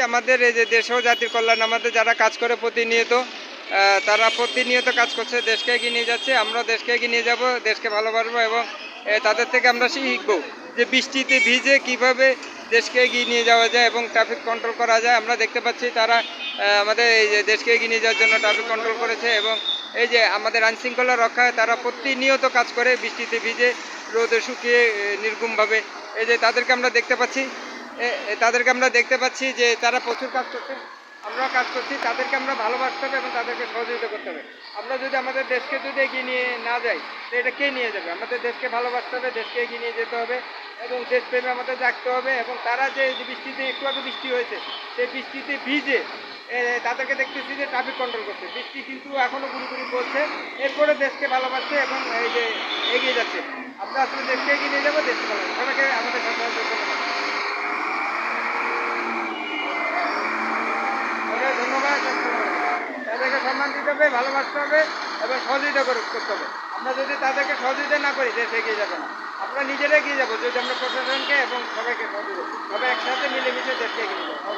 আমাদের এই যে দেশ ও জাতির কল্যাণ আমাদের যারা কাজ করে প্রতিনিয়ত তারা প্রতিনিয়ত কাজ করছে, দেশকে এগিয়ে নিয়ে যাচ্ছে। আমরা দেশকে এগিয়ে নিয়ে যাব, দেশকে ভালোবাসবো এবং তাদের থেকে আমরা শিখবো যে বৃষ্টিতে ভিজে কিভাবে দেশকে এগিয়ে নিয়ে যাওয়া যায় এবং ট্রাফিক কন্ট্রোল করা যায়। আমরা দেখতে পাচ্ছি তারা আমাদের এই যে দেশকে এগিয়ে নিয়ে যাওয়ার জন্য ট্রাফিক কন্ট্রোল করেছে এবং এই যে আমাদের আইনশৃঙ্খলা রক্ষায় তারা প্রতিনিয়ত কাজ করে বৃষ্টিতে ভিজে রোদে শুকিয়ে নির্ঘুমভাবে। এই যে তাদেরকে আমরা দেখতে পাচ্ছি যে তারা প্রচুর কাজ করছে, আমরাও কাজ করছি। তাদেরকে আমরা ভালোবাসতে হবে এবং তাদেরকে সহযোগিতা করতে হবে। আমরা যদি আমাদের দেশকে যদি এগিয়ে নিয়ে না যাই তো এটা কে নিয়ে যাবে? আমাদের দেশকে ভালোবাসতে হবে, দেশকে এগিয়ে নিয়ে যেতে হবে এবং দেশপ্রেমে আমাদের জাগতে হবে। এবং তারা যে বৃষ্টিতে একটু আগে বৃষ্টি হয়েছে, সেই বৃষ্টিতে ভিজে তাদেরকে দেখতেছি যে ট্রাফিক কন্ট্রোল করছে। বৃষ্টি কিন্তু এখনও গুড়ি পড়ছে, এরপরে দেশকে ভালোবাসছে এবং এই যে এগিয়ে যাচ্ছে। আমরা আসলে দেশকে এগিয়ে নিয়ে যাবো, দেশকে ভালোবাসবো। সবাইকে আমাদের ধন্যবাদ। তাদেরকে সম্মান দিতে হবে, ভালোবাসতে হবে এবং সহযোগিতা করতে হবে। আমরা যদি তাদেরকে সহযোগিতা না করি দেশ এগিয়ে যাবে না। আমরা নিজেরা এগিয়ে যাবো যদি আমরা প্রশাসনকে এবং সবাইকে সহযোগিতা, সবাই একসাথে মিলেমিশে দেশকে এগিয়ে যাবো।